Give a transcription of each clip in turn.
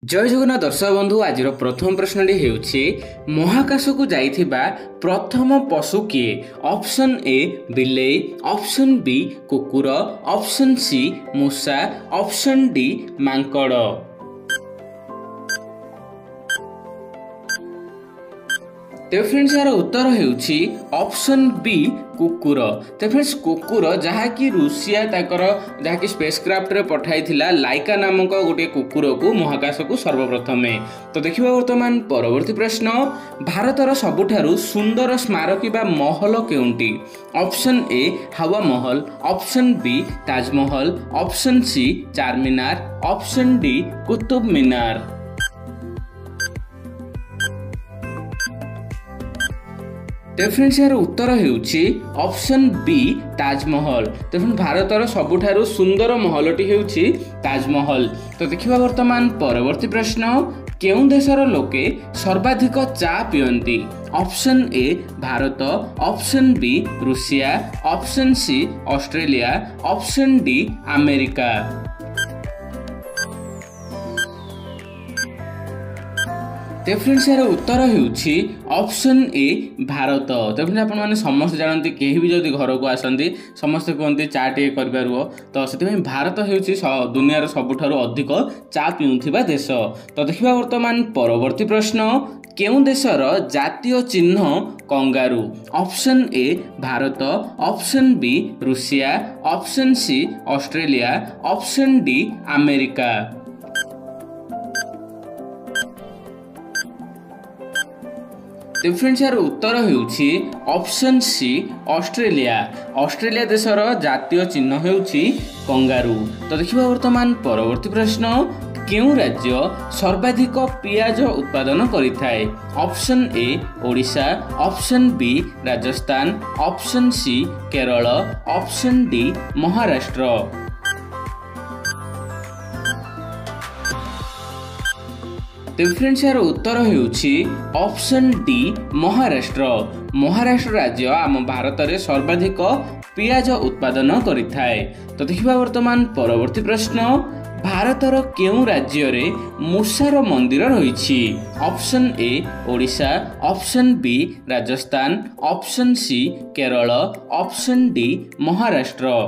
जय जगन्नाथ दर्शक बंधु आज प्रथम प्रश्नटी हेउछि महाकाश को जाइथिबा प्रथम पशु किए। ऑप्शन ए बिलेई, ऑप्शन बी कुकुर, ऑप्शन सी मूषा, ऑप्शन डी मांकड़। तो फ्रेंड्स यार उत्तर हेउछि ऑप्शन बी कुकुर। तो फ्रेंड्स कुकुर जहाँकि रूसिया ताकर जहाँकि स्पेसक्राफ्ट रे पठाइथिला लाइका नामक गोटे कुकुर को महाकाश को सर्वप्रथमे। तो देखिबा वर्तमान परवर्ती प्रश्न, भारतर सबुठारु सुंदर स्मारकी बा महल केउंटी। Option A Hawa Mahal, option B Taj Mahal, option C Charminar, option D Qutub Minar. तो फ्रेंड्स यार उत्तर हेउछि ऑप्शन बी ताजमहल। तो फ्रेंड्स भारतर सबुठारु सुंदर महलटी हेउछि ताजमहल। तो देखिबा वर्तमान परवर्ती प्रश्न, केउं देशर लोके सर्वाधिक चा पियंती। Option A Bharat, option B Russia, option C Australia, option D America. तो फ्रेंड्स यार उत्तर हेउछि ऑप्शन ए भारत। तो फ्रेंड्स आपण माने समस्त जानती केही भी जदि घर को आसंती समस्त कहते चा टे करबार हो, तो से भारत हेउछि दुनियार सबुठारु अधिक चा पिउथिबा देश। तो देखिबा वर्तमान परवर्ती प्रश्न, केउं देशर जातीय चिन्ह kangaroo. Option A Bharat, option B Russia, option C Australia, option D America. तो फ्रेंड्स यार उत्तर हेउछि ऑप्शन सी ऑस्ट्रेलिया। ऑस्ट्रेलिया देशर जातीय चिन्ह हेउछि कंगारू। तो देखिबा वर्तमान परवर्ती प्रश्न, केउं राज्य सर्वाधिक पियाज उत्पादन करिथाय। Option A Odisha, option B Rajasthan, option C Kerala, option D Maharashtra. तो फ्रेंड्स यार उत्तर हेउछि ऑप्शन डी महाराष्ट्र। महाराष्ट्र राज्य आम भारत में सर्वाधिक पियाज उत्पादन करिथाय। तो देखिबा वर्तमान परवर्ती प्रश्न, भारतर केउं राज्य रे मूषार मंदिर रहिछि। Option A Odisha, option B Rajasthan, option C Kerala, option D Maharashtra.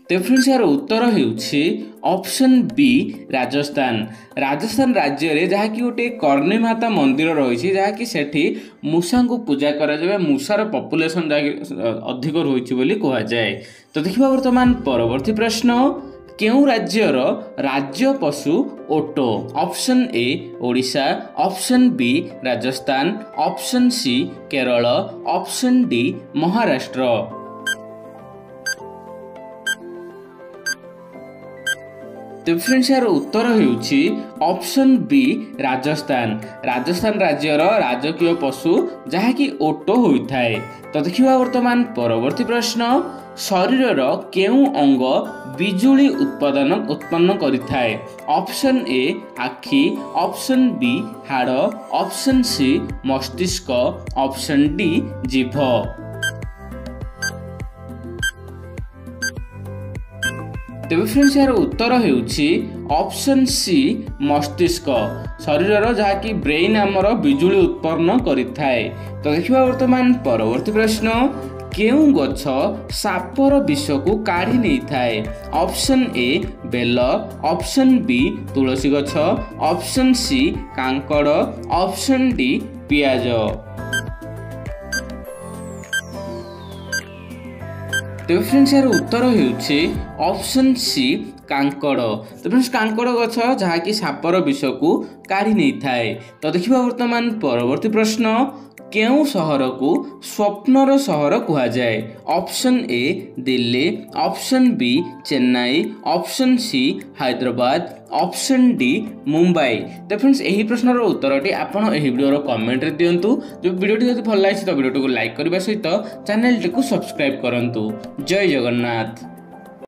तो फ्रेंड्स यार उत्तर हेउछि ऑप्शन बी राजस्थान। राजस्थान राज्य रे जहाँकि गोटे कर्णी माता मंदिर रही जहाँकि सेठी मूषा को पूजा करा जाय, मूषार पॉपुलेशन अधिक रही बोली कहा जाए। तो देखिबा वर्तमान परवर्ती प्रश्न, केउं राज्यर राज्य पशु ओटो। Option A Odisha, option B Rajasthan, option C Kerala, option D Maharashtra. तो फ्रेंड्स यार उत्तर हेउछि ऑप्शन बी राजस्थान। राजस्थान राज्यर राजकीय पशु जहाँकि ओटो होइथाय। तो देखिबा वर्तमान परवर्ती प्रश्न, शरीरर केउं अंग बिजुली उत्पन्न करिथाय। ऑप्शन ए आखि, ऑप्शन बी हाड़, ऑप्शन सी मस्तिष्क, ऑप्शन डी जीभ। तेबे फ्रेंड्स यार उत्तर हेउछि ऑप्शन सी मस्तिष्क। शरीरर जहाँकि ब्रेन आमर बिजुली उत्पन्न करिथाय। तो देखिबा वर्तमान परवर्ती प्रश्न, केउं गछ सापर विष को काढ़ी नहीं थाए। ऑप्शन ए बेल, ऑप्शन बी तुलसी गछ, ऑप्शन सी कांकड़, ऑप्शन डी पियाज। तो फ्रेंड्स यार उत्तर हेउछि ऑप्शन सी कांकड़। तो फ्रेंड्स कांकड़ गछ जहाँकि सापर विष को काढ़ी नहीं थाए। तो देखिबा वर्तमान परवर्ती प्रश्न, केउं सहर को स्वप्नर सहर कहा जाए। Option A Delhi, option B Chennai, option C Hyderabad, option D Mumbai. तो फ्रेंड्स यही प्रश्नर उत्तरटी आपण एही वीडियोर कमेंट रे दियंतु। जो वीडियोटी जदि भल लागिछि तो वीडियोटी को लाइक करबा सहित चैनल टी को सब्सक्राइब करंतु। जय जगन्नाथ।